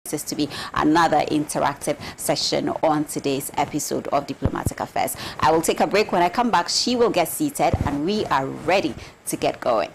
this to be another interactive session on today's episode of Diplomatic Affairs. I will take a break. When I come back, she will get seated and we are ready to get going.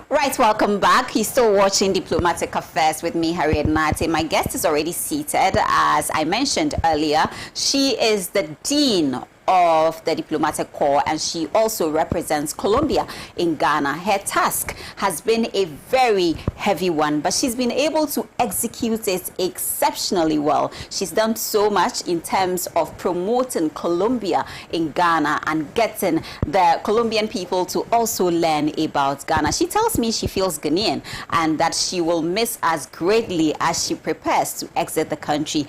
Right, welcome back. You're still watching Diplomatic Affairs with me, Harriet Nartey. My guest is already seated. As I mentioned earlier, she is the Dean of the Diplomatic Corps, and she also represents Colombia in Ghana. Her task has been a very heavy one, but she's been able to execute it exceptionally well. She's done so much in terms of promoting Colombia in Ghana and getting the Colombian people to also learn about Ghana. She tells me she feels Ghanaian and that she will miss us greatly as she prepares to exit the country.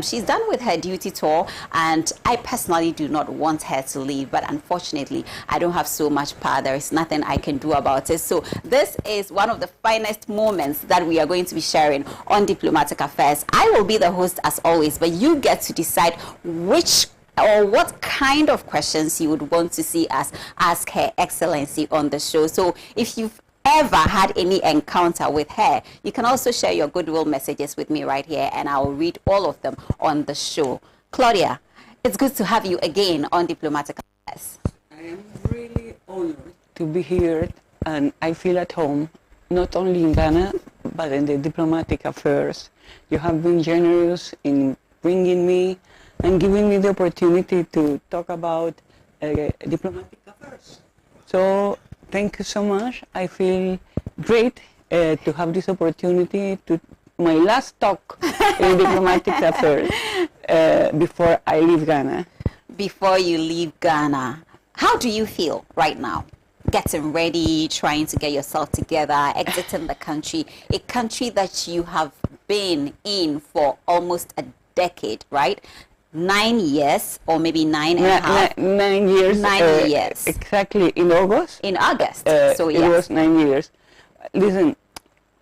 She's done with her duty tour, and I personally do not want her to leave, but unfortunately I don't have so much power. There is nothing I can do about it. So this is one of the finest moments that we are going to be sharing on Diplomatic Affairs. I will be the host as always, but you get to decide which or what kind of questions you would want to see us ask Her Excellency on the show. So if you've ever had any encounter with her, you can also share your goodwill messages with me right here, and I will read all of them on the show. Claudia, it's good to have you again on Diplomatic Affairs. I am really honored to be here, and I feel at home, not only in Ghana, but in the Diplomatic Affairs. You have been generous in bringing me and giving me the opportunity to talk about diplomatic affairs. So thank you so much. I feel great to have this opportunity to my last talk in Diplomatic Affairs before I leave Ghana. Before you leave Ghana, how do you feel right now? Getting ready, trying to get yourself together, exiting the country, a country that you have been in for almost a decade, right? 9 years, or maybe 9.5. 9 years. 9 years. Exactly, in August. In August, so yes. It was 9 years. Listen,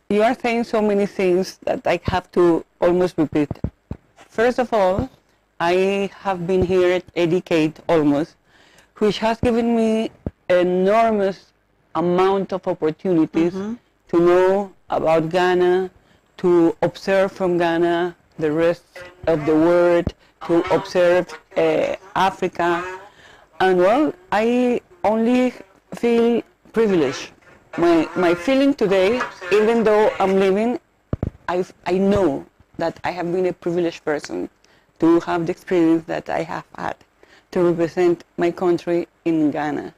you are saying so many things that I have to almost repeat. First of all, I have been here a decade almost, which has given me enormous amount of opportunities to know about Ghana, to observe from Ghana the rest of the world, to observe Africa. And well, I only feel privileged. My feeling today, even though I'm leaving, I know that I have been a privileged person to have the experience that I have had to represent my country in Ghana,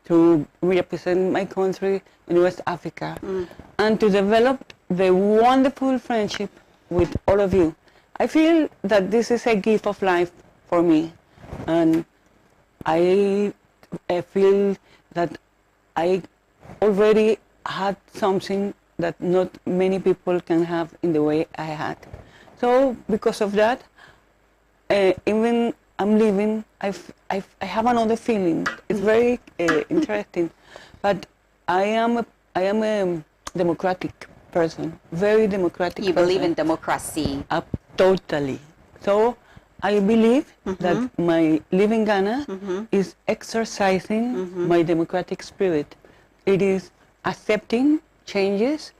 to represent my country in West Africa, and to develop the wonderful friendship with all of you. I feel that this is a gift of life for me, and I feel that I already had something that not many people can have in the way I had. So because of that, even I'm leaving, I have another feeling. It's very interesting, but I am a democratic person, very democratic. You believe in democracy? Totally. So I believe that my living Ghana is exercising my democratic spirit. It is accepting changes,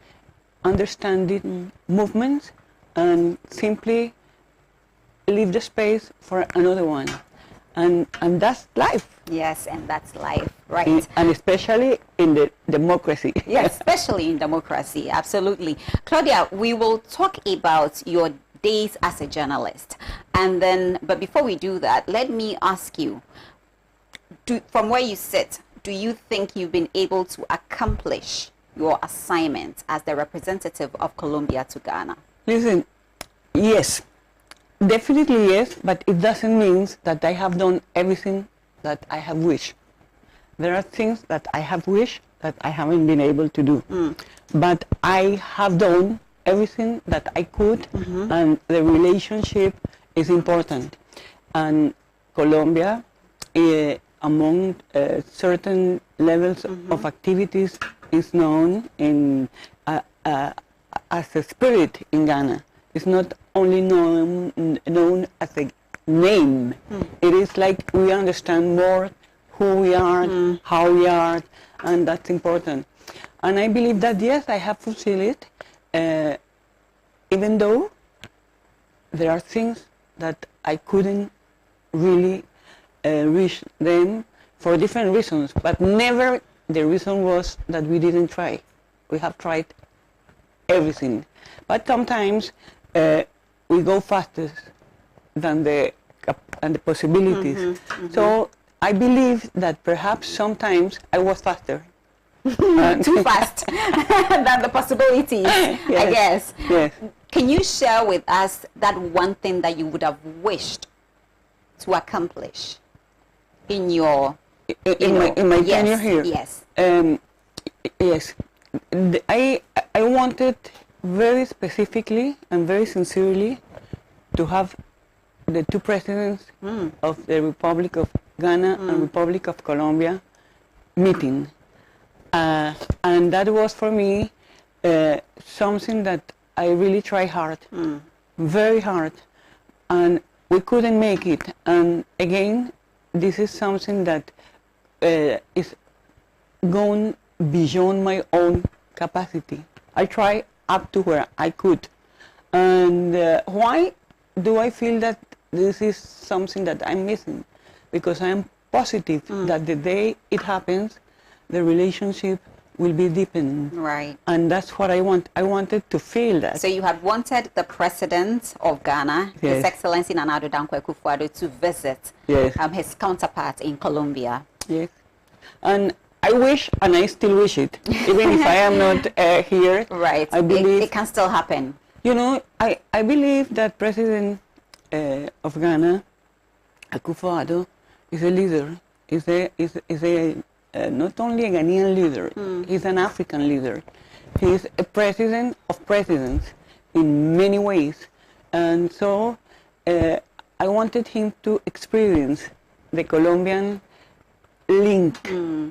understanding movements, and simply leave the space for another one. and that's life. Yes, and that's life, right? And especially in the democracy. Yes, especially in democracy, absolutely. Claudia, we will talk about your days as a journalist. And then, but before we do that, let me ask you, from where you sit, do you think you've been able to accomplish your assignment as the representative of Colombia to Ghana? Listen, yes, definitely yes, but it doesn't mean that I have done everything that I have wished. There are things that I have wished that I haven't been able to do. But I have done everything that I could, and the relationship is important. And Colombia, among certain levels of activities, is known in as a spirit in Ghana. It's not only known as a name. It is like we understand more who we are, how we are, and that's important. And I believe that yes, I have fulfilled it, even though there are things that I couldn't really reach them for different reasons, but never the reason was that we didn't try. We have tried everything, but sometimes we go faster than the possibilities. So I believe that perhaps sometimes I was faster. Too fast than the possibilities, yes. I guess. Yes. Can you share with us that one thing that you would have wished to accomplish in your in my tenure here? Yes. Yes. I wanted very specifically and very sincerely to have the two presidents of the Republic of Ghana and Republic of Colombia meeting. And that was for me something that I really tried hard, very hard, and we couldn't make it. And again, this is something that is going beyond my own capacity. I try up to where I could. And why do I feel that this is something that I'm missing? Because I'm positive that the day it happens, the relationship will be deepened. Right. And that's what I want. I wanted to feel that. So you had wanted the president of Ghana, Yes. His Excellency Nana Addo Dankwa Akufo-Addo, to visit Yes. his counterpart in Colombia. Yes. And I wish, and I still wish it, even if I am not here. Right. I believe it can still happen. You know, I believe that President of Ghana, Akufo-Addo, is a leader. Is a not only a Ghanaian leader, he's an African leader. He's a president of presidents in many ways. And so I wanted him to experience the Colombian link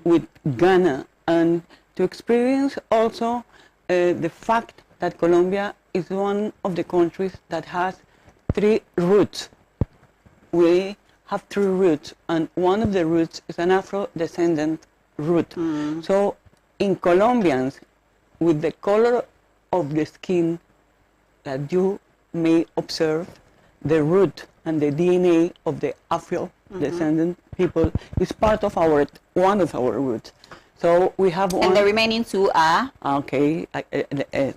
with Ghana, and to experience also the fact that Colombia is one of the countries that has three roots. We have three roots, and one of the roots is an Afro-descendant root. So in Colombians, with the color of the skin that you may observe, the root and the DNA of the Afro-descendant people is part of one of our roots. So we have one. And the remaining two are? Okay.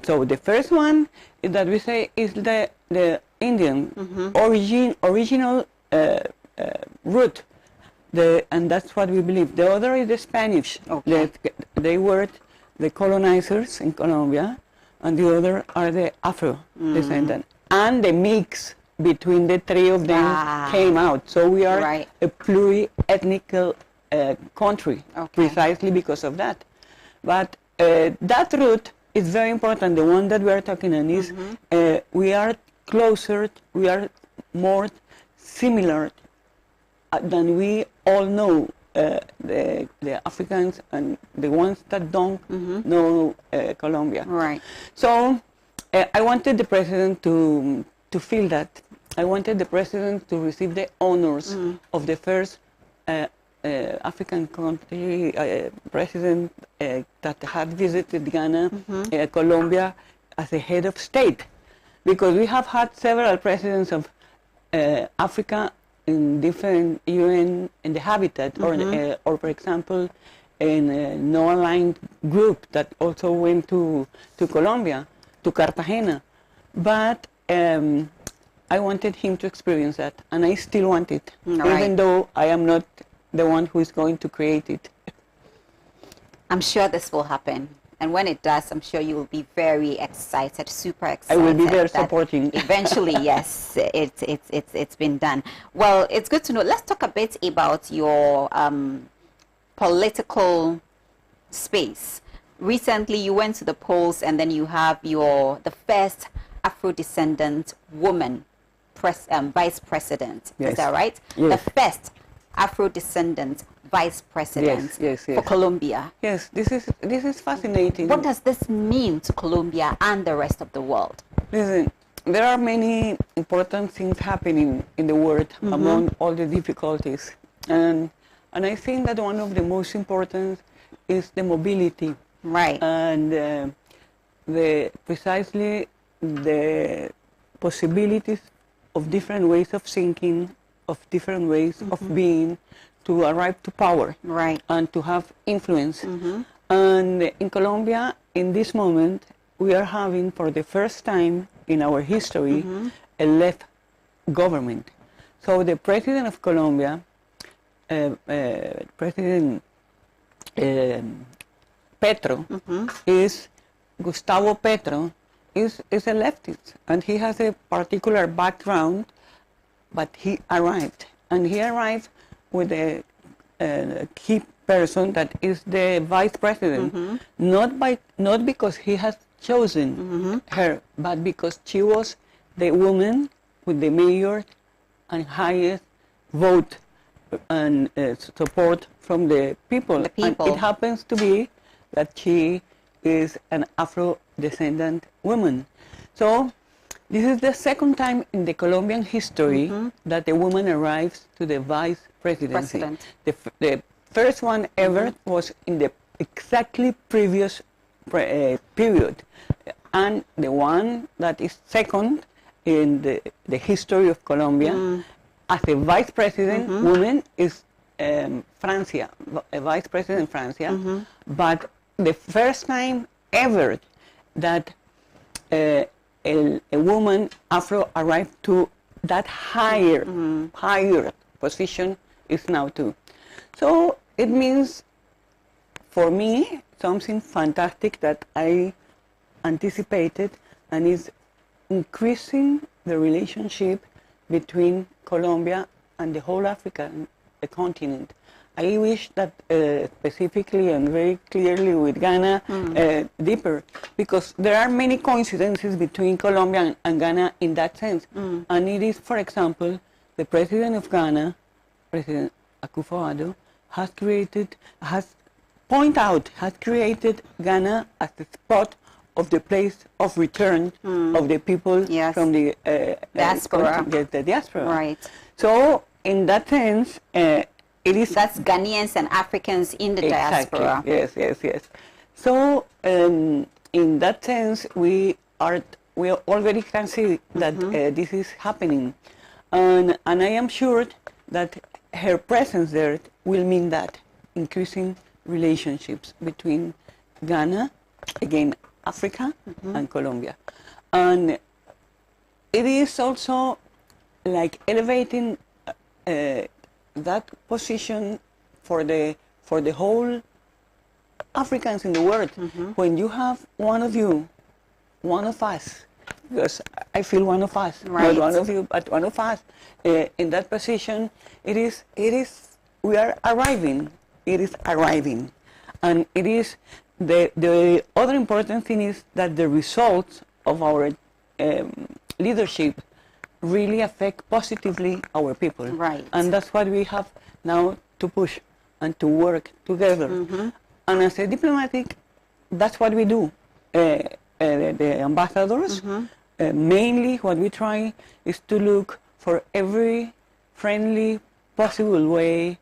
So the first one is that we say is the Indian original root. And that's what we believe. The other is the Spanish. Okay. They were the colonizers in Colombia, and the other are the Afro-descendant. And the mix between the three of them came out. So we are a pluri-ethnical country, precisely because of that. But that root is very important. The one that we are talking on is we are closer, we are more similar than we all know, the Africans and the ones that don't know Colombia. Right. So I wanted the president to feel that. I wanted the president to receive the honors of the first African country president that had visited Ghana, Colombia, as a head of state. Because we have had several presidents of Africa in different UN in the habitat, or for example, in a no-aligned group that also went to Colombia, to Cartagena. But I wanted him to experience that, and I still want it, even though I am not the one who is going to create it. I'm sure this will happen. And when it does, I'm sure you will be very excited, super excited. I will be there supporting. Eventually, yes, it's been done. Well, it's good to know. Let's talk a bit about your political space. Recently, you went to the polls, and then you have the first Afro-descendant woman vice president. Yes. Is that right? Yes. The first Afro-descendant vice president for Colombia. Yes, this is fascinating. What does this mean to Colombia and the rest of the world? Listen, there are many important things happening in the world among all the difficulties, and I think that one of the most important is the mobility, right? And precisely the possibilities of different ways of thinking, of different ways of being, to arrive to power, right, and to have influence. And in Colombia, in this moment, we are having, for the first time in our history, a left government. So the president of Colombia, President Petro, is Gustavo Petro, is a leftist, and he has a particular background, but he arrived, and he arrived with a key person that is the vice president, not because he has chosen her, but because she was the woman with the major and highest vote and support from the people. And it happens to be that she is an Afro-descendant woman. So this is the second time in the Colombian history that a woman arrives to the vice presidency. The first one ever was in the exactly previous period, and the one that is second in the history of Colombia as a vice president woman is Francia, a vice president Francia, but the first time ever that a woman Afro arrived to that higher position is now too. So it means, for me, something fantastic that I anticipated, and is increasing the relationship between Colombia and the whole African continent. I wish that specifically and very clearly with Ghana deeper, because there are many coincidences between Colombia and Ghana in that sense. And it is, for example, the president of Ghana, President Akufo-Addo, has created Ghana as the spot of the place of return of the people from the diaspora. The diaspora. Right. So in that sense, that's Ghanaians and Africans in the diaspora. Yes. So in that sense, we already can see that this is happening, and I am sure that her presence there will mean that increasing relationships between Ghana, again Africa, and Colombia, and it is also like elevating that position for the whole Africans in the world. When you have one of us, because I feel one of us, not one of you, but one of us, in that position, we are arriving. It is arriving, and it is the other important thing is that the results of our leadership really affect positively our people. Right. And that's what we have now to push and to work together. And as a diplomatic, that's what we do. The ambassadors, mainly what we try is to look for every friendly possible way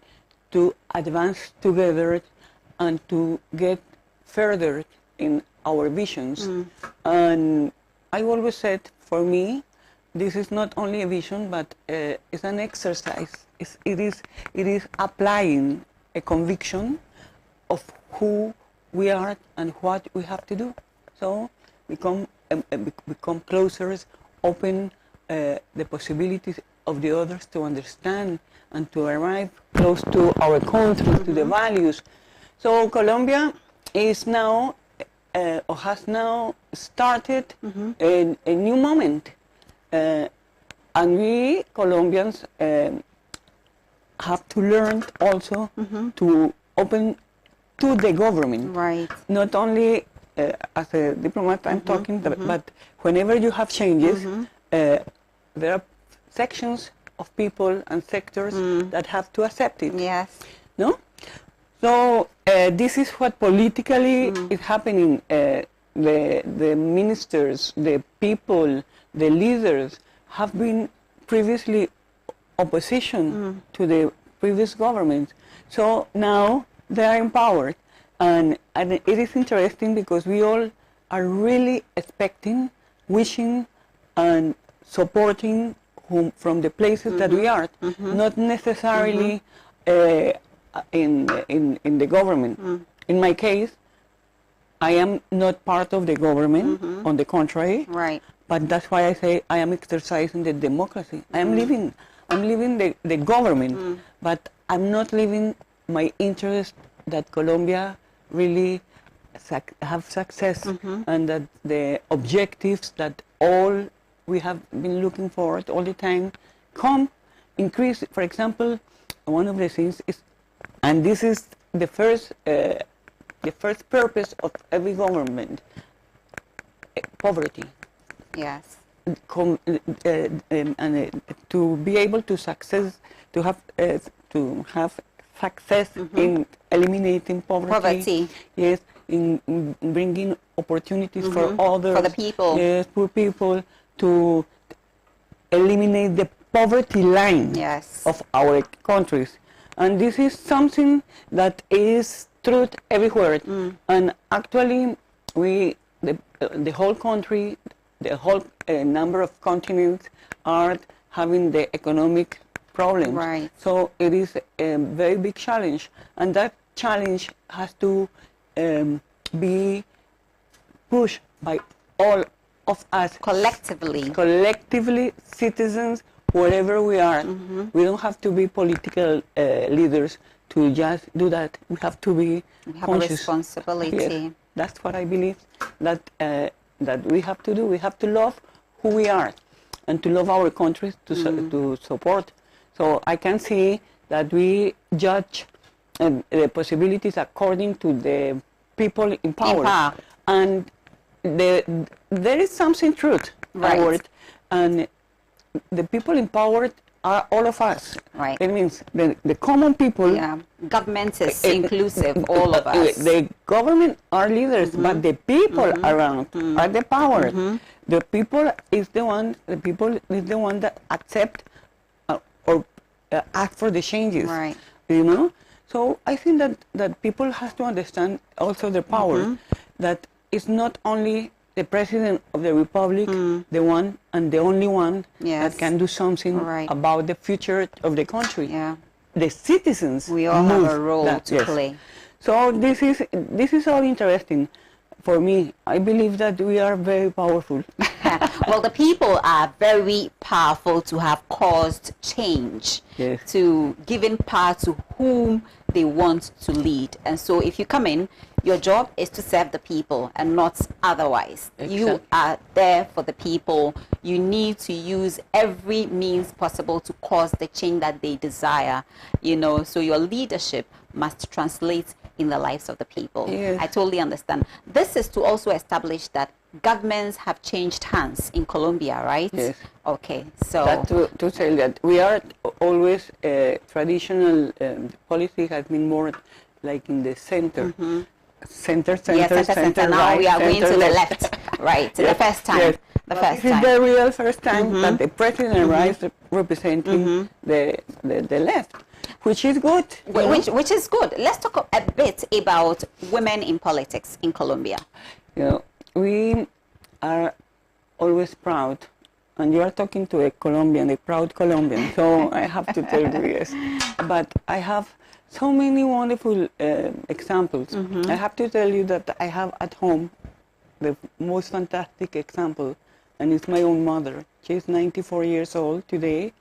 to advance together and to get further in our visions. And I always said, for me, this is not only a vision, but it's an exercise. It is applying a conviction of who we are and what we have to do. So become closer, open the possibilities of the others to understand and to arrive close to our country, to the values. So Colombia is now, or has now started a new moment. And we Colombians have to learn also to open to the government. Right. Not only as a diplomat I'm talking, but whenever you have changes, there are sections of people and sectors that have to accept it. Yes. No? So this is what politically is happening. The ministers, the people, the leaders have been previously opposition to the previous government. So now they are empowered. And it is interesting because we all are really expecting, wishing, and supporting whom from the places that we are, not necessarily in the government. In my case, I am not part of the government, on the contrary. Right. But that's why I say I am exercising the democracy. I'm living the government, but I'm not living my interest that Colombia really have success and that the objectives that all we have been looking for all the time increase. For example, one of the things is, and this is the first purpose of every government, poverty. Yes. And to be able to have success in eliminating poverty. Yes, in bringing opportunities for others. For the people. Yes, poor people, to eliminate the poverty line of our countries. And this is something that is truth everywhere. And actually, the whole country, the whole number of continents are having the economic problems. Right. So it is a very big challenge, and that challenge has to be pushed by all of us. Collectively, citizens, wherever we are. We don't have to be political leaders to just do that. We have to be conscious. A responsibility. Yes, that's what I believe that we have to do. We have to love who we are and to love our countries, to support. So I can see that we judge the possibilities according to the people in power. And there is something truth about it. And the people in power are all of us. Right. It means the common people. Yeah. Government is inclusive, all of us. The government are leaders, but the people around are the power. The people is the one. The people is the one that accept or ask for the changes. Right. You know. So I think that people have to understand also the power. That it's not only the president of the republic, the one and the only one that can do something about the future of the country. Yeah. The citizens, we all have a role to play. So this is all interesting for me. I believe that we are very powerful. Well, the people are very powerful to have caused change, to giving power to whom they want to lead. And so if you come in, your job is to serve the people and not otherwise. Exactly. You are there for the people. You need to use every means possible to cause the change that they desire. You know, so your leadership must translate in the lives of the people. Yes. I totally understand. This is to also establish that governments have changed hands in Colombia, right? Yes. Okay, so that to say that we are always traditional policy has been more like in the center. Center, now right, we are going to the left. left. Right, the first time. The first time. This is the real first time that the president arrives representing the left, which is good. Which is good. Let's talk a bit about women in politics in Colombia. You know, we are always proud, and we have to say that we are and you are talking to a Colombian, a proud Colombian, so I have to tell you yes. But I have so many wonderful examples. I have to tell you that I have at home the most fantastic example, and it's my own mother. She's 94 years old today,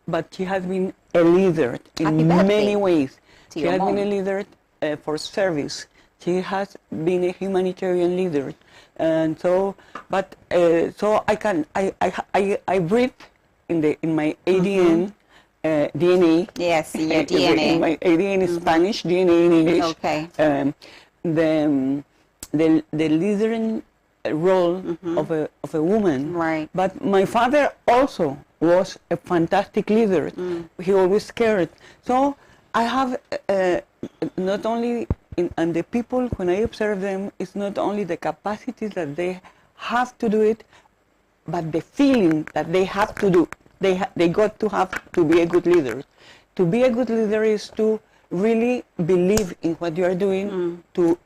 but she has been a leader in many ways. She has been a leader for service. She has been a humanitarian leader, and so, but so I breathe in my ADN DNA. Yes, in your DNA. In my ADN is Spanish, DNA in English. Okay. The leading role of a woman. Right. But my father also was a fantastic leader. He always cared. So I have not only and the people, when I observe them, it's not only the capacity that they have to do it, but the feeling that they have to do. They got to have to be a good leader. To be a good leader is to really believe in what you are doing, to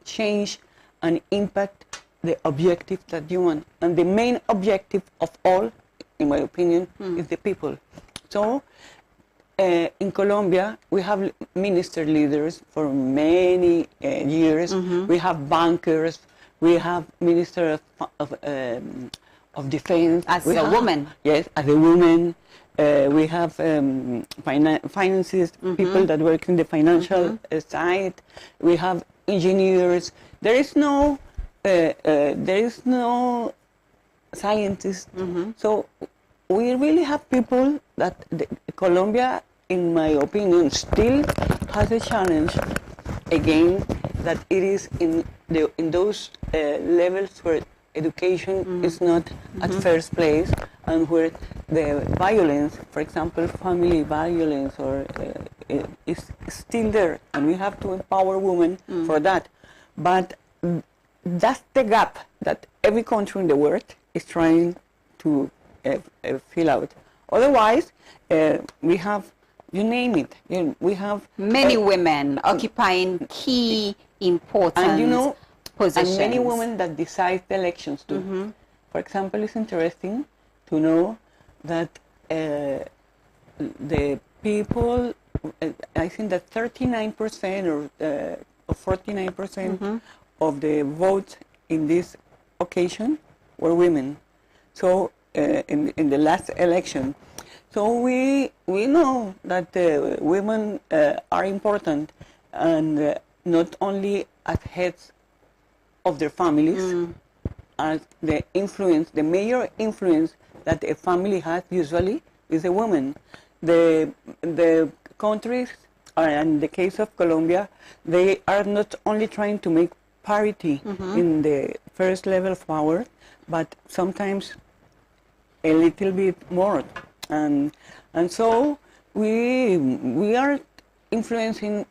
change and impact the objective that you want. And the main objective of all, in my opinion, is the people. So in Colombia, we have minister leaders for many years. We have bankers. We have minister of defense. As a woman. Yes, as a woman. We have finances, people that work in the financial side. We have engineers. There is no scientist. So we really have people that Colombia, in my opinion, still has a challenge again, that it is in those levels where education is not at first place, and where the violence, for example, family violence, or is still there, and we have to empower women for that. But that's the gap that every country in the world is trying to fill out. Otherwise, we have, you name it, we have many women occupying key important positions. And many women that decide the elections too. For example, it's interesting to know that the people, I think that 39% or 49% of the votes in this occasion were women. So in the last election. So we know that women are important, and not only as heads of their families, as the major influence that a family has usually is a woman. The countries, in the case of Colombia, they are not only trying to make parity in the first level of power, but sometimes a little bit more, and so we are influencing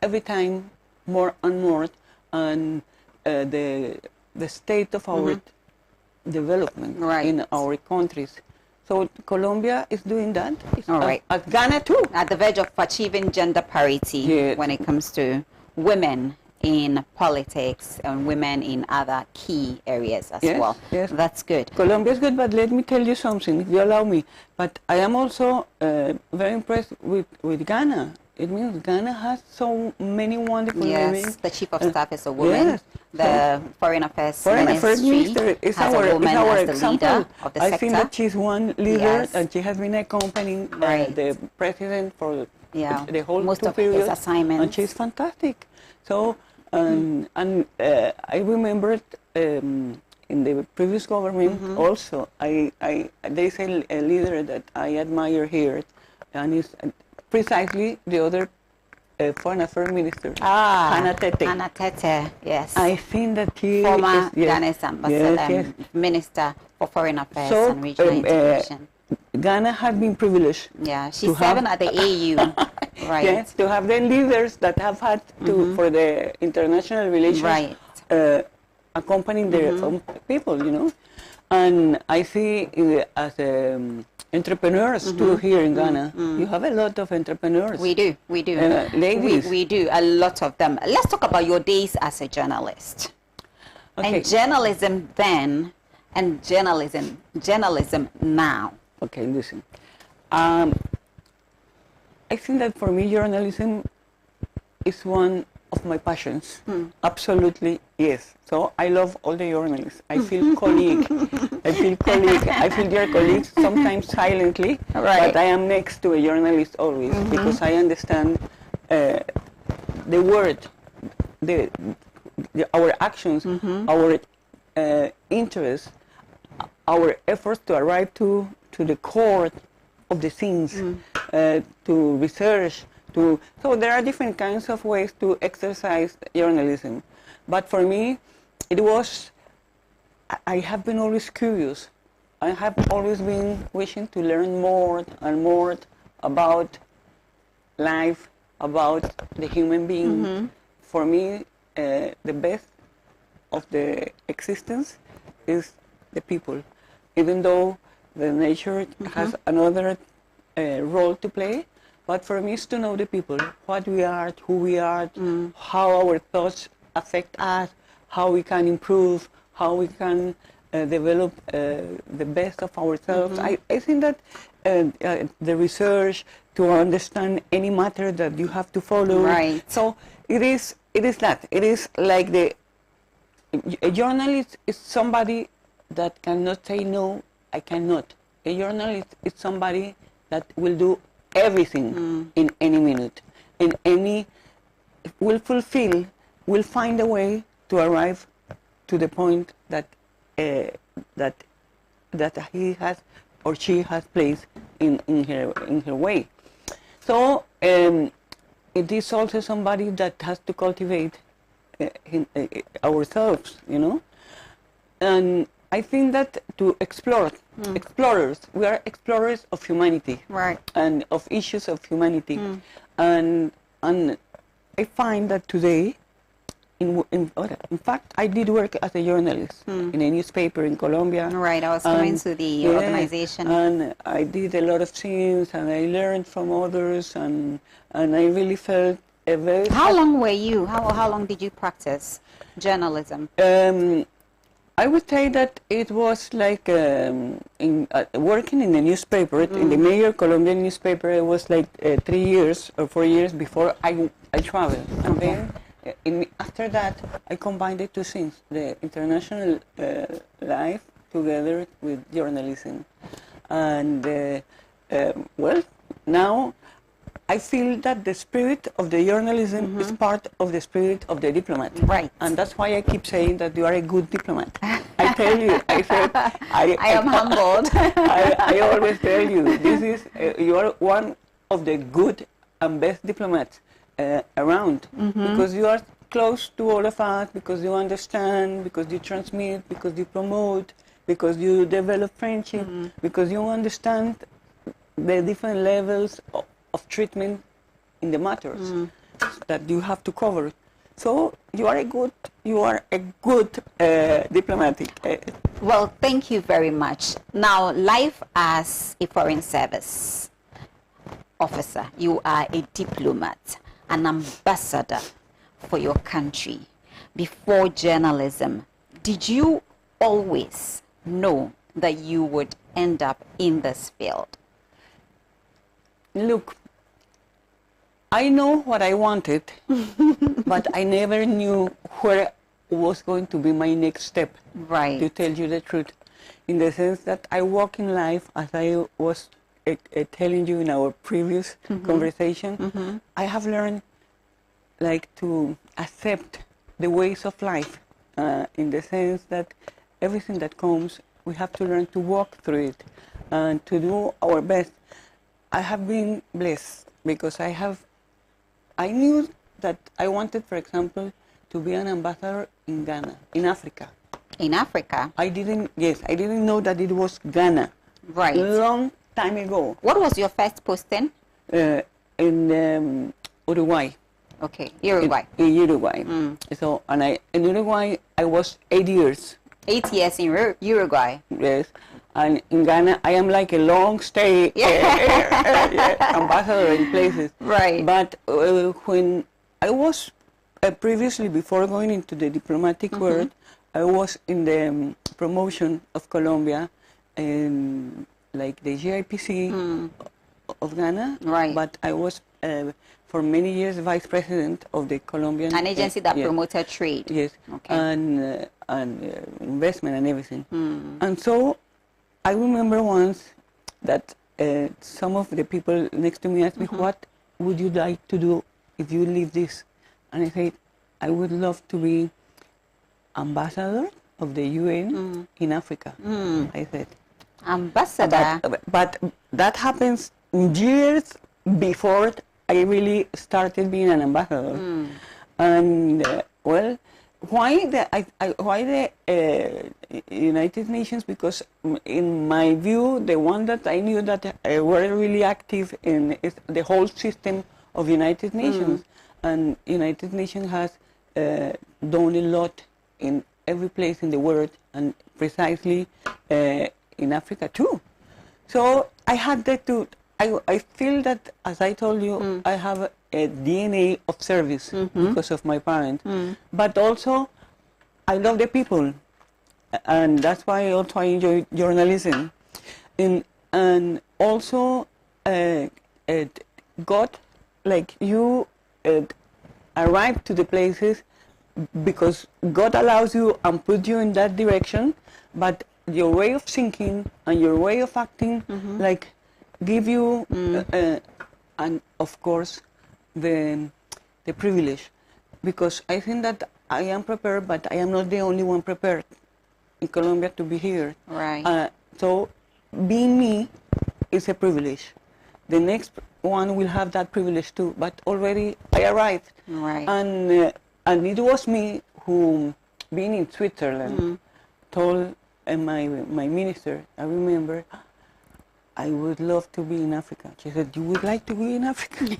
every time more and more, and the state of our development in our countries. So Colombia is doing that. All right. At Ghana too. At the verge of achieving gender parity when it comes to women in politics and women in other key areas as well. Yes. That's good. Colombia is good, but let me tell you something, if you allow me. But I am also very impressed with Ghana. It means Ghana has so many wonderful women. Yes, the chief of staff is a woman. Yes. The Foreign Affairs Minister is has our, a woman is our as the example. leader of the I sector. think that she's one leader, and she has been accompanying the president for the whole most of period, his assignments. and she's fantastic. So, and I remembered in the previous government also, there's a leader that I admire here, and it's precisely the other Foreign Affairs Minister, Harriet Nartey. Harriet Nartey, yes. I think that she former is, Ghanaian ambassador, Minister for Foreign Affairs and Regional Integration. Ghana has been privileged. Yeah, she's serving at the AU. Right. Yes, to have the leaders that have had to, for the international relations, accompanying their own people, And I see as entrepreneurs too here in Ghana. You have a lot of entrepreneurs. We do. Ladies. We do, a lot of them. Let's talk about your days as a journalist. Okay. And journalism then and journalism now? Okay, listen. I think that for me, journalism is one of my passions. Absolutely, yes. So I love all the journalists. I feel colleague. I feel their colleagues, sometimes silently, but I am next to a journalist always because I understand the word, our actions, our interests, our efforts to arrive to the core of the things, to research, so there are different kinds of ways to exercise journalism. But for me, I have been always curious. I have always been wishing to learn more and more about life, about the human being. For me, the best of the existence is the people. Even though the nature has another role to play, but for me it's to know the people, what we are, who we are, how our thoughts affect us, how we can improve, how we can develop the best of ourselves. I think that the research to understand any matter that you have to follow. Right. So it is that. It is like a journalist is somebody that cannot say no, I cannot. A journalist is somebody that will do everything in any minute, will find a way to arrive to the point that he has or she has placed in her way. So it is also somebody that has to cultivate ourselves, and I think that to explorers, we are explorers of humanity, right, and of issues of humanity, and I find that today, in fact, I did work as a journalist in a newspaper in Colombia. Right, I was coming to the organization, and I did a lot of things, and I learned from others, and I really felt a very. How long were you? How long did you practice journalism? I would say that it was like working in a newspaper, in the major Colombian newspaper. It was like 3 years or 4 years before I traveled, and then after that I combined the two things: the international life together with journalism, and well, now I feel that the spirit of the journalism is part of the spirit of the diplomat. Right. And that's why I keep saying that you are a good diplomat. I tell you, I am humbled. I always tell you, you are one of the good and best diplomats around, because you are close to all of us, because you understand, because you transmit, because you promote, because you develop friendship, because you understand the different levels of treatment in the matters that you have to cover. So you are a good diplomatic. Well, thank you very much. Now, life as a foreign service officer, you are a diplomat, an ambassador for your country. Before journalism, did you always know that you would end up in this field? Look, I know what I wanted, but I never knew where was going to be my next step. Right. To tell you the truth, in the sense that I walk in life, as I was telling you in our previous conversation, I have learned like to accept the ways of life, in the sense that everything that comes, we have to learn to walk through it and to do our best. I have been blessed because I knew that I wanted, for example, to be an ambassador in Ghana, in Africa. In Africa? I didn't know that it was Ghana. Right. A long time ago. What was your first posting? In Uruguay. Okay, Uruguay. In Uruguay. So, in Uruguay, I was 8 years. 8 years in Uruguay. Yes. And in Ghana, I am like a long stay ambassador in places. Right. But when I was previously, before going into the diplomatic world, I was in the promotion of Colombia, like the GIPC of Ghana. Right. But I was for many years vice president of the Colombian. An agency that yes, promoted trade. Yes. Okay. And investment and everything. And so I remember once that some of the people next to me asked me, what would you like to do if you leave this? And I said, I would love to be ambassador of the UN in Africa. I said. Ambassador. But that happens years before I really started being an ambassador. And well, why the United Nations? Because in my view, the one that I knew that were really active in is the whole system of United Nations, and United Nations has done a lot in every place in the world, and precisely in Africa too. So I had that to. I feel that, as I told you, I have a DNA of service because of my parents, but also I love the people, and that's why also I enjoy journalism, and also God, like you, arrive to the places because God allows you and put you in that direction, but your way of thinking and your way of acting, like, give you, and of course, the privilege, because I think that I am prepared, but I am not the only one prepared in Colombia to be here. Right. So being me is a privilege. The next one will have that privilege too, but already I arrived. Right. And it was me who, being in Switzerland, told my minister, I remember, I would love to be in Africa. She said, you would like to be in Africa?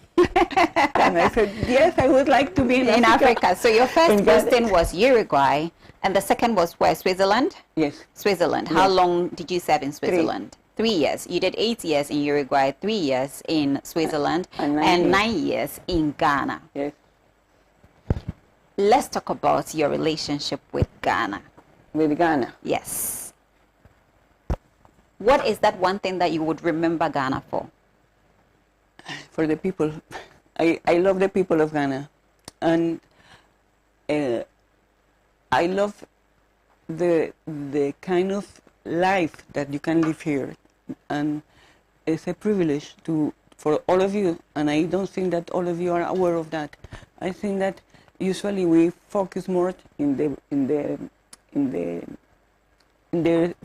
And I said, yes, I would like to be in Africa. So your first posting was Uruguay, and the second was where, Switzerland? Yes. Switzerland. How long did you serve in Switzerland? 3 years. You did 8 years in Uruguay, 3 years in Switzerland, and 9 years in Ghana. Yes. Let's talk about your relationship with Ghana. With Ghana? Yes. What is that one thing that you would remember Ghana for? For the people. I love the people of Ghana. And I love the kind of life that you can live here. And it's a privilege for all of you. And I don't think that all of you are aware of that. I think that usually we focus more in the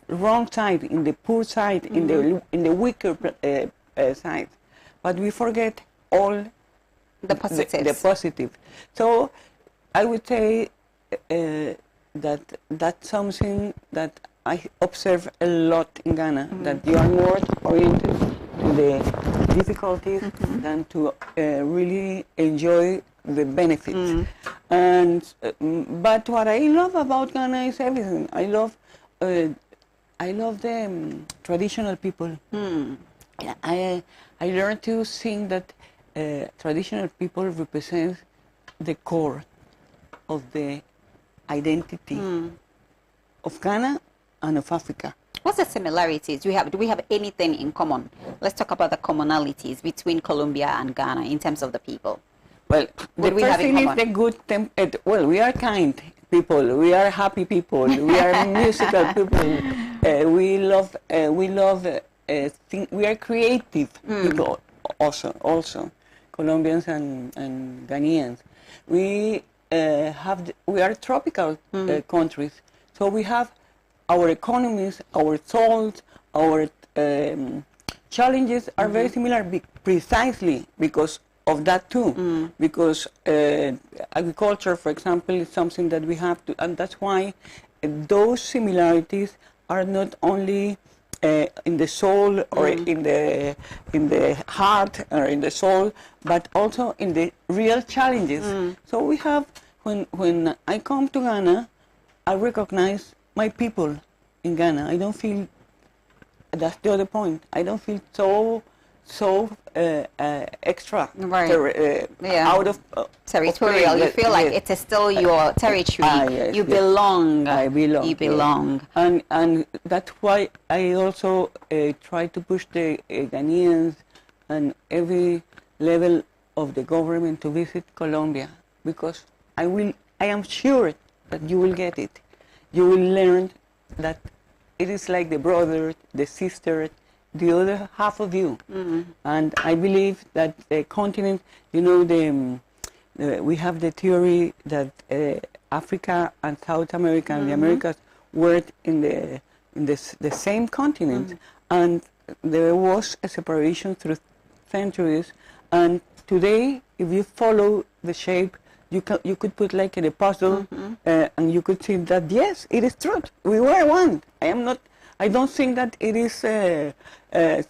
wrong side, in the poor side, in the weaker side, but we forget all the positives. The positive. So I would say that that's something that I observe a lot in Ghana. That you are more oriented to the difficulties than to really enjoy the benefits. And but what I love about Ghana is everything. I love the traditional people. I learned to think that traditional people represent the core of the identity of Ghana and of Africa. What's the similarities? Do we have anything in common? Let's talk about the commonalities between Colombia and Ghana in terms of the people. Well, What the do we first have in thing is common? the good well, we are kind people, we are happy people, we are musical people, we are creative people also, Colombians and Ghanaians. We are tropical countries, so we have our economies, our souls, our challenges are very similar precisely because of that too, because agriculture, for example, is something that we have to, and that's why those similarities are not only in the soul or in the heart or in the soul, but also in the real challenges. So we have, when I come to Ghana, I recognize my people in Ghana. I don't feel, that's the other point, I don't feel so extra, Right. Yeah. out of Territorial. of You place. feel like Yes. it is still your territory. Yes, You yes. belong. I belong. You yes. belong. And that's why I also try to push the Ghanaians and every level of the government to visit Colombia, because I am sure that you will get it. You will learn that it is like the brother, the sister, the other half of you. And I believe that the continent, you know, we have the theory that Africa and South America and the Americas were in the same continent, and there was a separation through centuries. And today, if you follow the shape, you could put like in a puzzle, and you could see that yes, it is true. We were one. I don't think that it is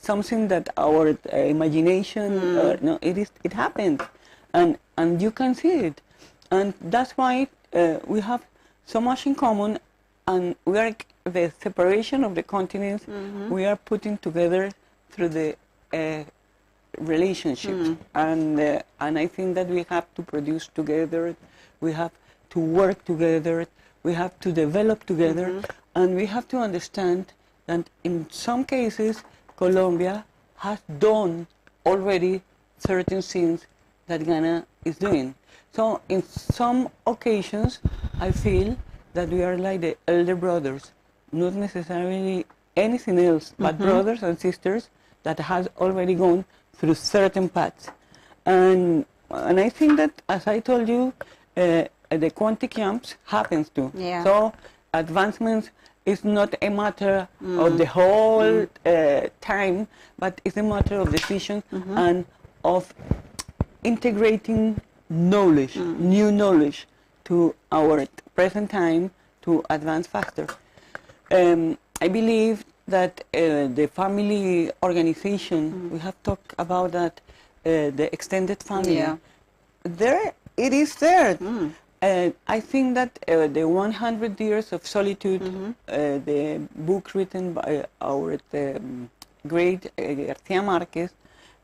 something that our imagination. No, it happened, and you can see it, and that's why we have so much in common, and we are the separation of the continents. We are putting together through the relationships, and I think that we have to produce together, we have to work together, we have to develop together, and we have to understand that in some cases Colombia has done already certain things that Ghana is doing. So in some occasions I feel that we are like the elder brothers, not necessarily anything else, but brothers and sisters that has already gone through certain paths. And I think that, as I told you, the quantic jumps happens too. Yeah. So advancements is not a matter of the whole time, but it's a matter of decision and of integrating knowledge, new knowledge, to our present time to advance faster. I believe that the family organization, we have talked about that, the extended family, there it is there. I think that the 100 Years of Solitude, the book written by our great Garcia Marquez,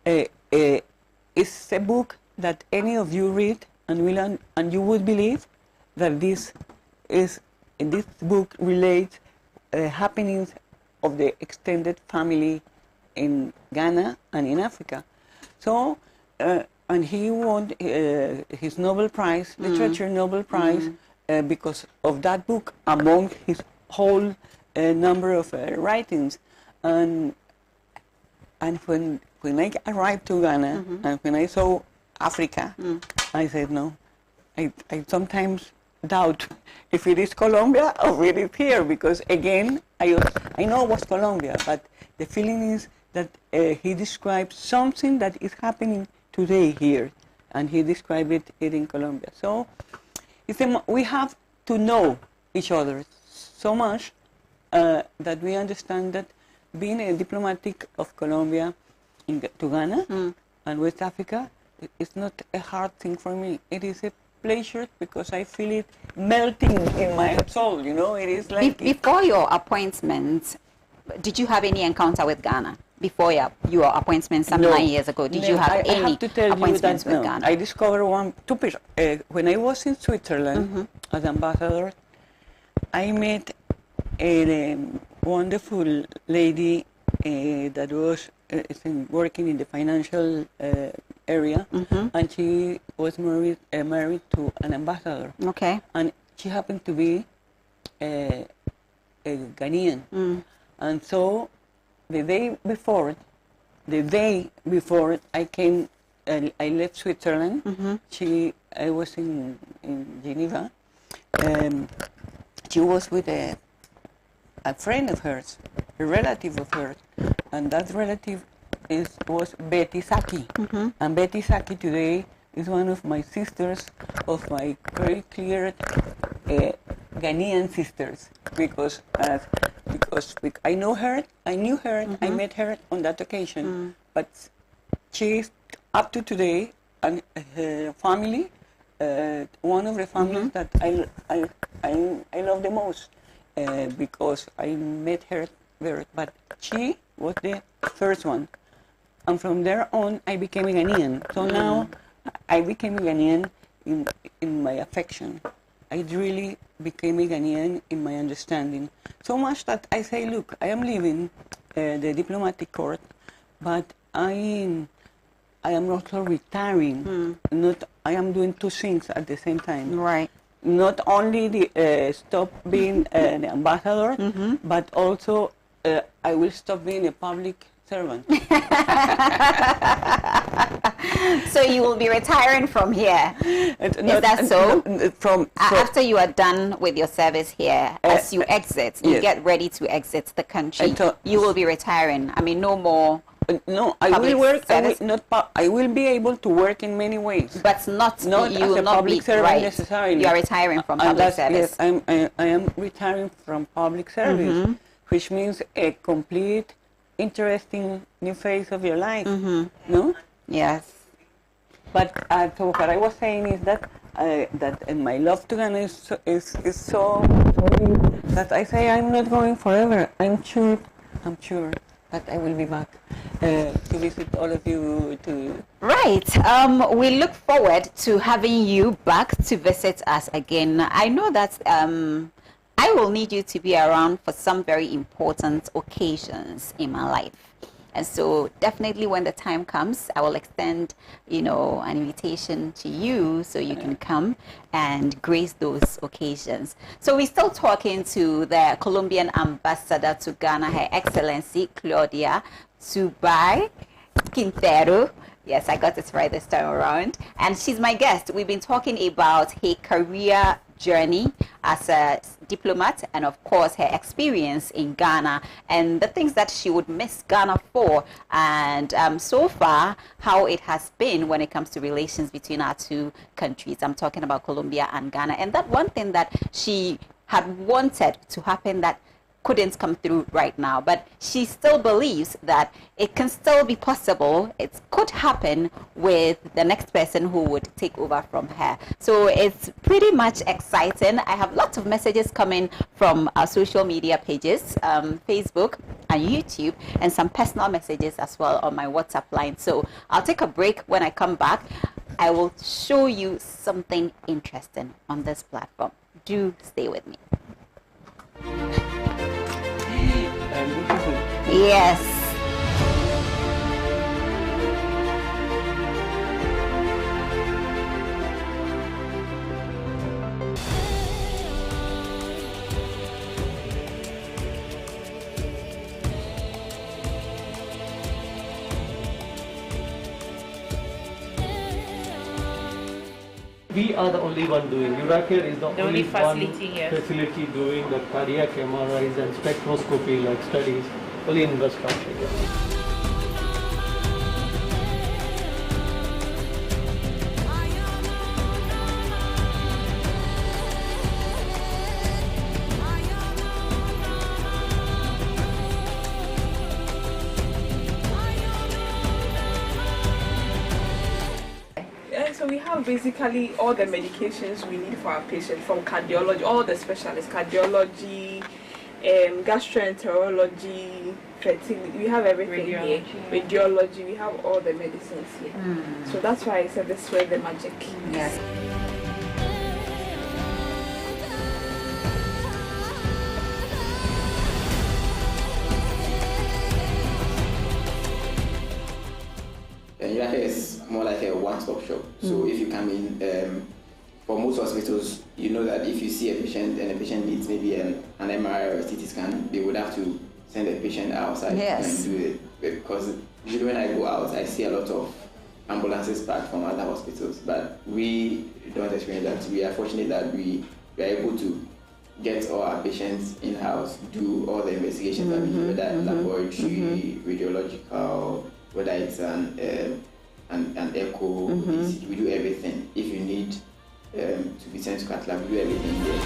is a book that any of you read and you would believe that this book relates happenings of the extended family in Ghana and in Africa. So, and he won his Nobel Prize, Literature Nobel Prize, because of that book, among his whole number of writings. And when I arrived to Ghana and when I saw Africa, I said no. I sometimes doubt if it is Colombia or it is here, because again, I know it was Colombia, but the feeling is that he described something that is happening today here, and he described it in Colombia. So we have to know each other so much that we understand that being a diplomatic of Colombia to Ghana and West Africa is not a hard thing for me. It is a pleasure because I feel it melting in my soul, you know. It is like... Before your appointment, did you have any encounter with Ghana? Before your appointment some 9 years ago, did you have any I have to tell appointments you that, with Ghana? I discovered two people. When I was in Switzerland as ambassador, I met a wonderful lady that was working in the financial area, and she was married to an ambassador. Okay. And she happened to be a Ghanaian. And so the day before I came, I left Switzerland. I was in Geneva. She was with a friend of hers, a relative of hers, and that relative was Betty Saki. And Betty Saki today is one of my sisters, of my very clear Ghanaian sisters, because I knew her, I met her on that occasion, but she's up to today, and her family, one of the families that I love the most, because I met her there, but she was the first one. and from there on, I became a Ghanaian. So now, I became a Ghanaian in my affection. I really became a Ghanaian in my understanding. So much that I say, look, I am leaving the diplomatic court, but I am also retiring. Not, I am doing two things at the same time. Right. Not only stop being an ambassador, but also I will stop being a public servant. So you will be retiring from here. Is that so? After you are done with your service here, as you exit, you get ready to exit the country, you will be retiring. I mean, no more. No, I will work. I will be able to work in many ways, but not you as will a not public be servant right. necessarily. You are retiring from public service. Yes, I am retiring from public service, which means a complete, interesting new phase of your life. No? Yes. But so what I was saying is that my love to Ghana is so deep that I say I'm not going forever. I'm sure that I will be back to visit all of you too. Right. We look forward to having you back to visit us again. I know that I will need you to be around for some very important occasions in my life. And so definitely when the time comes, I will extend, an invitation to you so you can come and grace those occasions. So we're still talking to the Colombian ambassador to Ghana, Her Excellency Claudia Turbay Quintero. Yes, I got it right this time around. And she's my guest. We've been talking about her career journey as a diplomat and, of course, her experience in Ghana and the things that she would miss Ghana for, and so far how it has been when it comes to relations between our two countries. I'm talking about Colombia and Ghana, and that one thing that she had wanted to happen that couldn't come through right now, but she still believes that it can still be possible. It could happen with the next person who would take over from her. So it's pretty much exciting. I have lots of messages coming from our social media pages, Facebook and YouTube, and some personal messages as well on my WhatsApp line. So I'll take a break. When I come back, I will show you something interesting on this platform. Do stay with me. Yes. We are the only one doing. Euracare is the only facility one here. Facility doing the cardiac MRIs and spectroscopy like studies, only infrastructure. So we have basically all the medications we need for our patient, from cardiology, all the specialists, cardiology, gastroenterology, fertility, we have everything here. Radiology, we have all the medicines here. So that's why I said this is where the magic is. Yes. Euracare is more like a one-stop shop. So if you come in, for most hospitals, you know that if you see a patient and the patient needs maybe an MRI or a CT scan, they would have to send the patient outside and do it. Because usually when I go out, I see a lot of ambulances back from other hospitals, but we don't experience that. We are fortunate that we are able to get all our patients in-house, do all the investigations that we do, whether laboratory, radiological, whether it's an echo, we do everything. If you need to be sent to cath lab, we do everything here.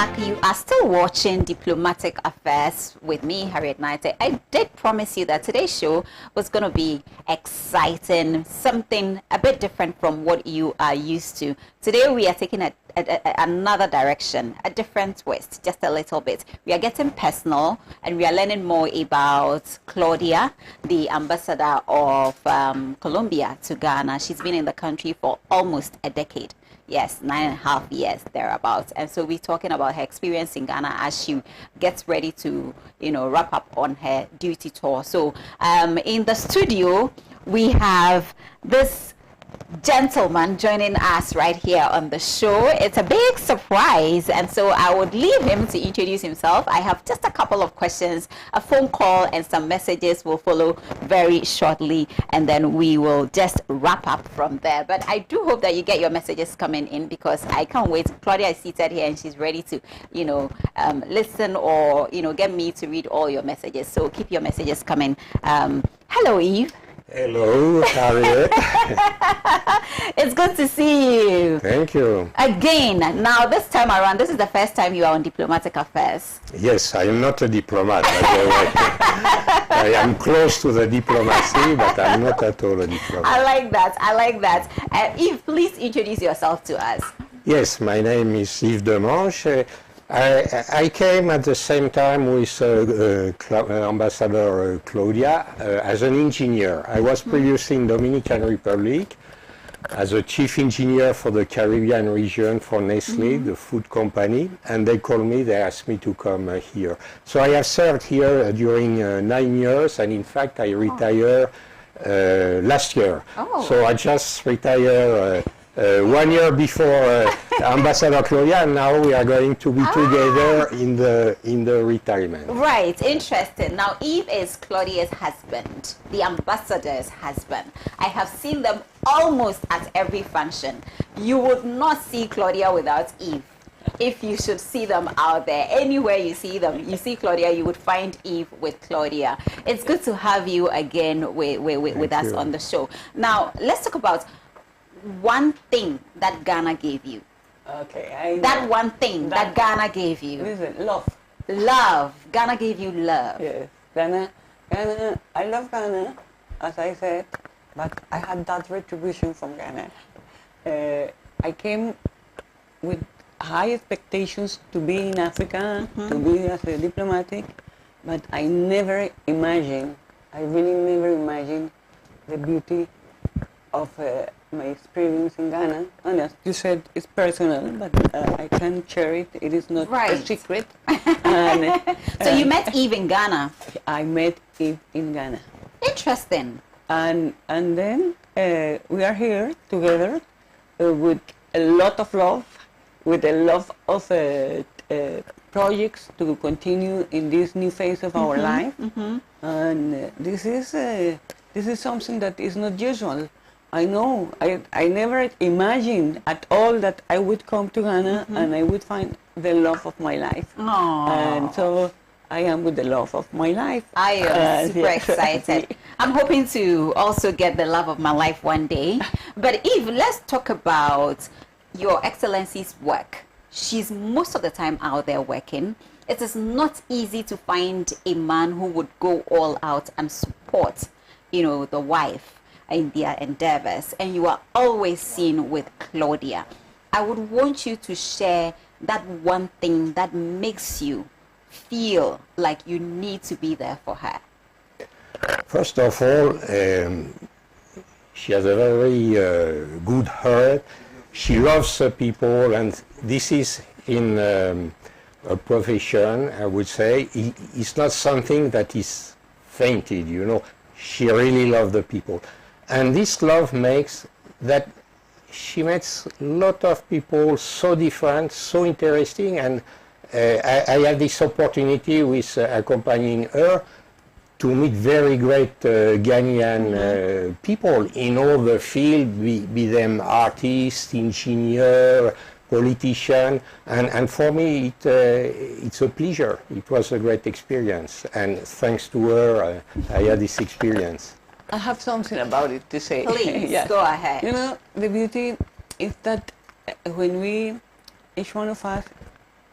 back. You are still watching Diplomatic Affairs with me, Harriet Nartey. I did promise you that today's show was going to be exciting, something a bit different from what you are used to. Today we are taking another direction, a different twist, just a little bit. We are getting personal and we are learning more about Claudia, the ambassador of Colombia to Ghana. She's been in the country for almost a decade. Yes, 9.5 years, thereabouts. And so we're talking about her experience in Ghana as she gets ready to, wrap up on her duty tour. So in the studio, we have this gentleman joining us right here on the show. It's a big surprise, and so I would leave him to introduce himself. I have just a couple of questions, a phone call, and some messages will follow very shortly, and then we will just wrap up from there. But I do hope that you get your messages coming in, because I can't wait. Claudia is seated here and she's ready to listen or get me to read all your messages. So keep your messages coming. Hello, Eve. Hello, Harriet. It's good to see you. Thank you. Again, now this time around, this is the first time you are on Diplomatic Affairs. Yes, I am not a diplomat. I am close to the diplomacy, but I'm not at all a diplomat. I like that. Eve, please introduce yourself to us. Yes, my name is Yves Demanche. I came at the same time with Ambassador Claudia as an engineer. I was previously in Dominican Republic as a chief engineer for the Caribbean region for Nestlé, the food company, and they called me, they asked me to come here. So I have served here during 9 years, and in fact I retired last year. Oh. So I just retired 1 year before Ambassador Claudia, and now we are going to be together in the retirement. Right, interesting. Now, Eve is Claudia's husband, the ambassador's husband. I have seen them almost at every function. You would not see Claudia without Eve. If you should see them out there, anywhere you see them, you see Claudia, you would find Eve with Claudia. It's good to have you again with us on the show. Now, let's talk about one thing that Ghana gave you. Okay. That one thing that Ghana gave you. Listen, love. Love. Ghana gave you love. Yes. Ghana, I love Ghana, as I said, but I had that retribution from Ghana. I came with high expectations to be in Africa, to be as a diplomatic, but I really never imagined the beauty of my experience in Ghana. And as you said, it's personal, but I can share it. It is not a secret. And, so you met Eve in Ghana? I met Eve in Ghana. Interesting. And then we are here together with a lot of love, with a lot of projects to continue in this new phase of our life. And this is something that is not usual. I know, I never imagined at all that I would come to Ghana and I would find the love of my life. Aww. And so I am with the love of my life. I am super excited. I'm hoping to also get the love of my life one day. But Eve, let's talk about Your Excellency's work. She's most of the time out there working. It is not easy to find a man who would go all out and support, the wife in their endeavors, and you are always seen with Claudia. I would want you to share that one thing that makes you feel like you need to be there for her. First of all, she has a very good heart. She loves people, and this is in a profession, I would say. It's not something that is fainted, She really loves the people. And this love makes that she meets a lot of people so different, so interesting, and I had this opportunity with accompanying her to meet very great Ghanaian people in all the field, be them artists, engineers, politicians, and for me it's a pleasure. It was a great experience, and thanks to her I had this experience. I have something about it to say. Please, go ahead. The beauty is that when each one of us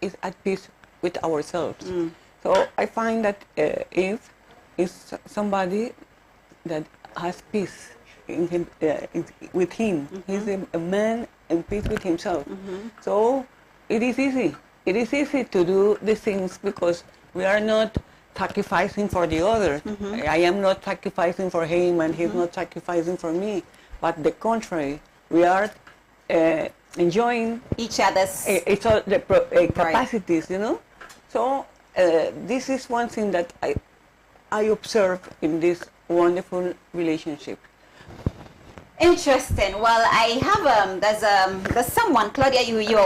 is at peace with ourselves. So I find that Eve is somebody that has peace in him, with him. He's a man in peace with himself. So it is easy. It is easy to do the things because we are not sacrificing for the other. I am not sacrificing for him and he's not sacrificing for me. But the contrary, we are enjoying each other's capacities, you know. So this is one thing that I observe in this wonderful relationship. Interesting. Well, I have there's someone, Claudia,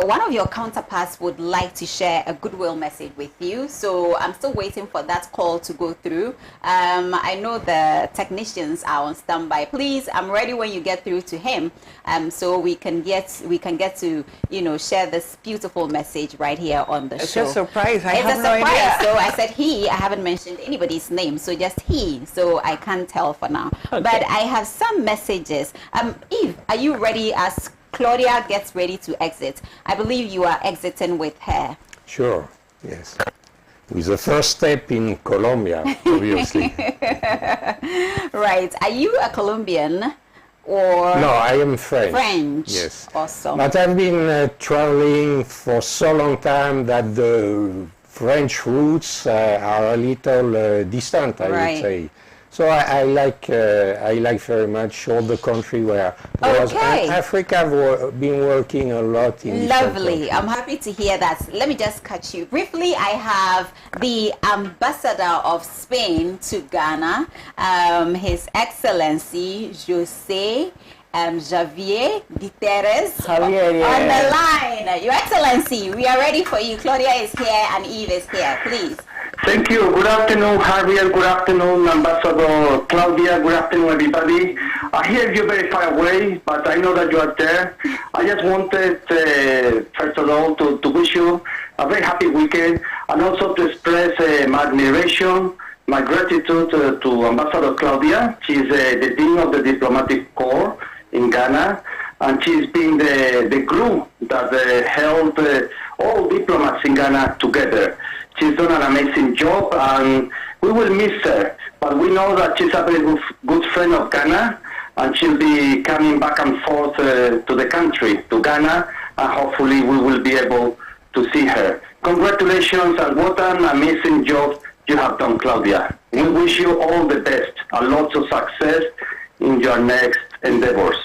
one of your counterparts would like to share a goodwill message with you. So I'm still waiting for that call to go through. I know the technicians are on standby. Please, I'm ready when you get through to him. So we can get to share this beautiful message right here on the show. It's a surprise. It's a surprise. So I said he. I haven't mentioned anybody's name. So just he. So I can't tell for now. Okay. But I have some messages. Eve, are you ready as Claudia gets ready to exit? I believe you are exiting with her. Sure, yes. With the first step in Colombia, obviously. Right. Are you a Colombian or? No, I am French. French. Yes. Awesome. But I've been traveling for so long time that the French roots are a little distant, I would say. So I like very much all the country where Africa have been working a lot in. Lovely. I'm happy to hear that. Let me just cut you briefly. I have the ambassador of Spain to Ghana, His Excellency José Javier Guterres on the line. Your Excellency, we are ready for you. Claudia is here and Eve is here. Please. Thank you. Good afternoon, Harriet. Good afternoon, Ambassador Claudia. Good afternoon, everybody. I hear you very far away, but I know that you are there. I just wanted, first of all, to wish you a very happy weekend and also to express my admiration, my gratitude to Ambassador Claudia. She's the Dean of the Diplomatic Corps in Ghana, and she's been the glue that held all diplomats in Ghana together. She's done an amazing job, and we will miss her. But we know that she's a very good friend of Ghana, and she'll be coming back and forth to the country, to Ghana, and hopefully we will be able to see her. Congratulations, and what an amazing job you have done, Claudia. We wish you all the best and lots of success in your next endeavors.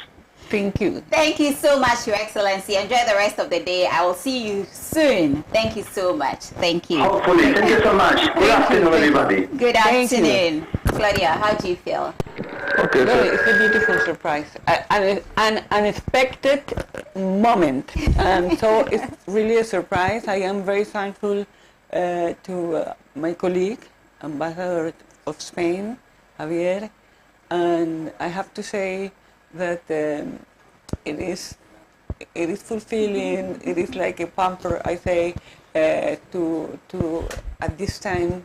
Thank you. Thank you so much, Your Excellency. Enjoy the rest of the day. I will see you soon. Thank you so much. Thank you. Hopefully. Thank you so much. Good afternoon, everybody. Good afternoon. Claudia, how do you feel? Okay, it's a beautiful surprise. An unexpected moment. And so it's really a surprise. I am very thankful to my colleague, Ambassador of Spain, Javier. And I have to say that it is fulfilling. It is like a pamper, I say, to at this time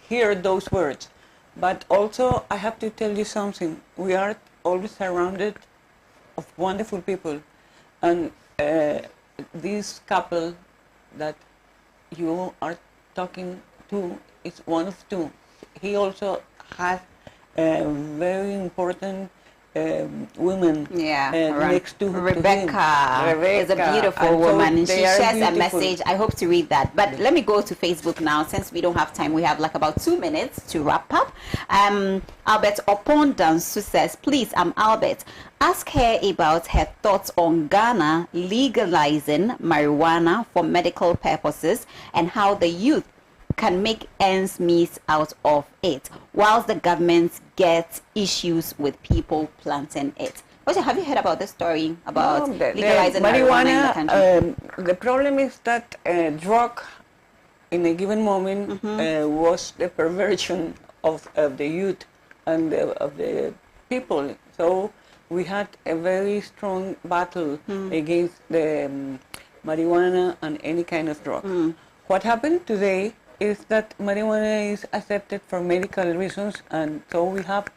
hear those words. But also, I have to tell you something. We are always surrounded of wonderful people, and this couple that you are talking to is one of two. He also has very important women next to Rebecca is a beautiful woman, and she shares a message. I hope to read that. But let me go to Facebook now, since we don't have time. We have like about 2 minutes to wrap up. Albert Opondansu says, please, Albert, ask her about her thoughts on Ghana legalizing marijuana for medical purposes and how the youth can make ends meet out of it, whilst the government gets issues with people planting it. Also, have you heard about this story about legalizing marijuana in the country? The problem is that drug, in a given moment, was the perversion of the youth and of the people. So we had a very strong battle against the marijuana and any kind of drug. What happened today is that marijuana is accepted for medical reasons, and so we have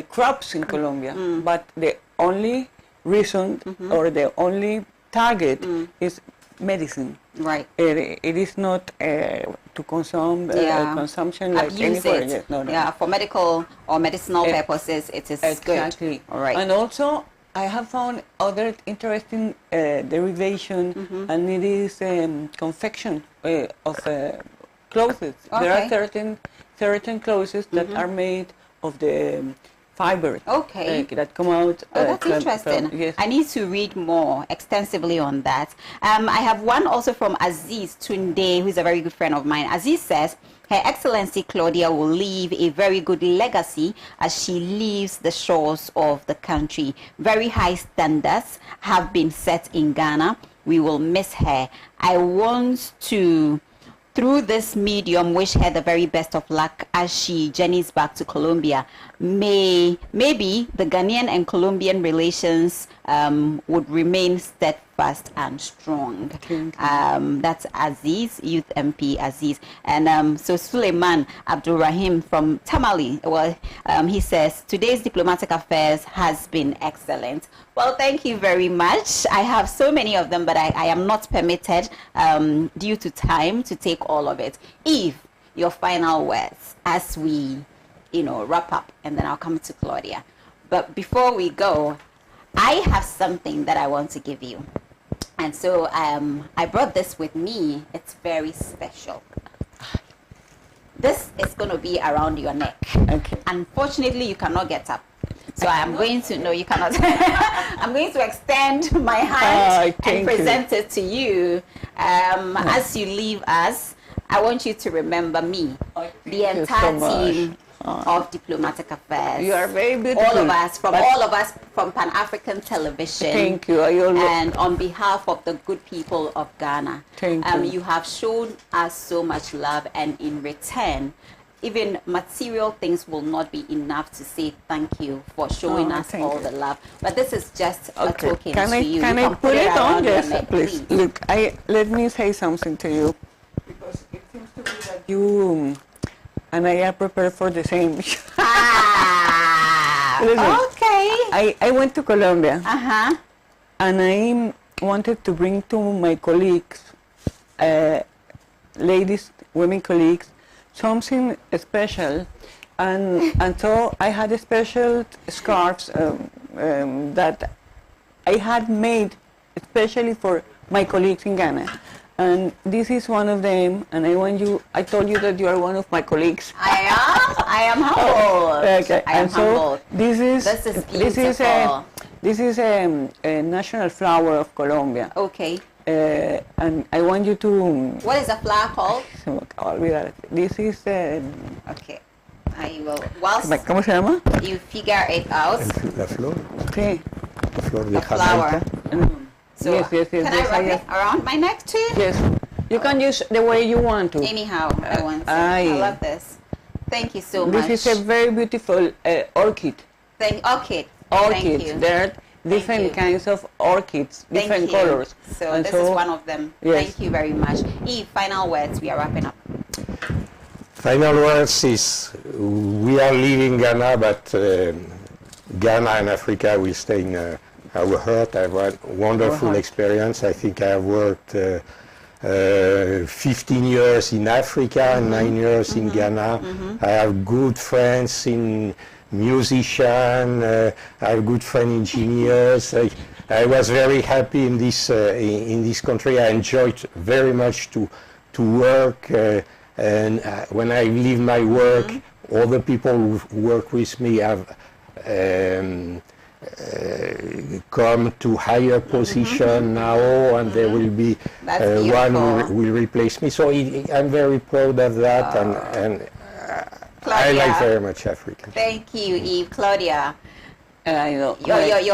crops in Colombia. But the only reason or the only target is medicine. Right. It is not to consumption like Abuse anywhere. it. Yes, no. Yeah, for medical or medicinal purposes, it is exactly. good. All right. And also, I have found other interesting derivation, and it is confection of clothes. There are certain clothes that are made of the fiber that come out. Oh, that's interesting. Yes. I need to read more extensively on that. I have one also from Aziz Tunde, who is a very good friend of mine. Aziz says, Her Excellency Claudia will leave a very good legacy as she leaves the shores of the country. Very high standards have been set in Ghana. We will miss her. I want to, through this medium, wish her the very best of luck as she journeys back to Colombia. Maybe the Ghanaian and Colombian relations would remain steadfast and strong. That's Aziz, Youth MP Aziz. And so Suleiman Abdulrahim from Tamale, well, he says, today's diplomatic affairs has been excellent. Well, thank you very much. I have so many of them, but I am not permitted due to time to take all of it. Eve, your final words as we, wrap up, and then I'll come to Claudia. But before we go, I have something that I want to give you. And so I brought this with me. It's very special. This is going to be around your neck. Okay. Unfortunately, you cannot get up. So I am going to, no, you cannot. I'm going to extend my hand and present it to you. As you leave us, I want you to remember me, the entire team of Diplomatic Affairs. You are very beautiful. All of us from Pan-African Television. Thank you. And on behalf of the good people of Ghana, thank you. You have shown us so much love, and in return, even material things will not be enough to say thank you for showing us all the love. But this is just a token to you. Can I put it on? Yes, please. Look, let me say something to you, because it seems to be that you and I are prepared for the same. Listen, okay. I went to Colombia, and I wanted to bring to my colleagues, women colleagues, something special, and so I had a special scarves that I had made especially for my colleagues in Ghana. And this is one of them, and I told you that you are one of my colleagues. I am humbled. Okay. I am humbled. This is beautiful. This is a national flower of Colombia. Okay. And I want you to... What is the flower called? This is... Okay. I will... Whilst ¿Cómo se llama? you figure it out. La flor. Sí. La flor de The flower. Jamaica. So yes. Can I wrap it around my neck too? Yes. You can use the way you want to. Anyhow, I want to. I love this. Thank you so much. This is a very beautiful orchid. Orchids. Thank you. There are different kinds of orchids, different colors. So this is one of them. Yes. Thank you very much. Eve, final words. We are wrapping up. Final words is, we are leaving Ghana, but Ghana and Africa will stay in our heart. I have a wonderful experience. I think I have worked 15 years in Africa and 9 years in Ghana. I have good friends in musicians. I have good friends engineers. I was very happy in this country. I enjoyed very much to work. And when I leave my work, all the people who work with me have come to higher position now, and there will be one who will replace me. So I'm very proud of that, and I like very much Africa. Thank you, Eve. Claudia, know.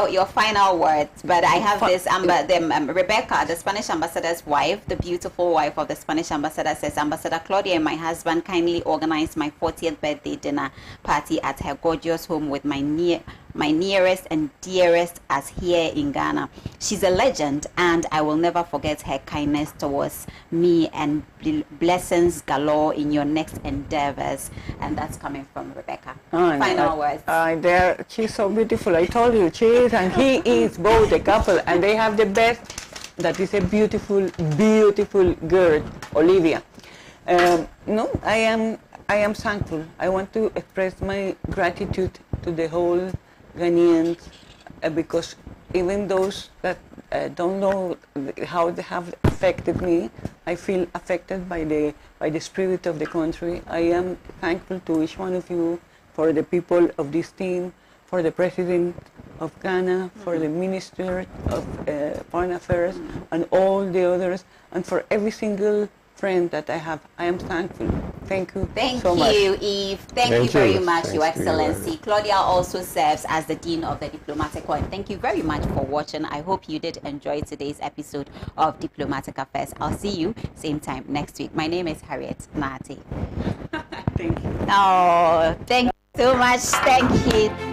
Your final words, but I have this. Rebecca, the Spanish ambassador's wife, the beautiful wife of the Spanish ambassador, says, Ambassador Claudia and my husband kindly organized my 40th birthday dinner party at her gorgeous home with my nearest and dearest as here in Ghana. She's a legend, and I will never forget her kindness towards me, and blessings galore in your next endeavors. And that's coming from Rebecca. Final words. She's so beautiful. I told you, she is and he is both a couple, and they have the best that is a beautiful, beautiful girl, Olivia. No, I am thankful. I want to express my gratitude to the whole Ghanaians because even those that don't know how they have affected me, I feel affected by the spirit of the country. I am thankful to each one of you, for the people of this team, for the President of Ghana, for the Minister of Foreign Affairs, and all the others, and for every single friend that I have. I am thankful. Thank you so much. Thank you, Eve. Thank you very much, Your Excellency. Claudia also serves as the Dean of the Diplomatic Corps. Thank you very much for watching. I hope you did enjoy today's episode of Diplomatic Affairs. I'll see you same time next week. My name is Harriet Nartey. Thank you. Oh, thank you so much. Thank you.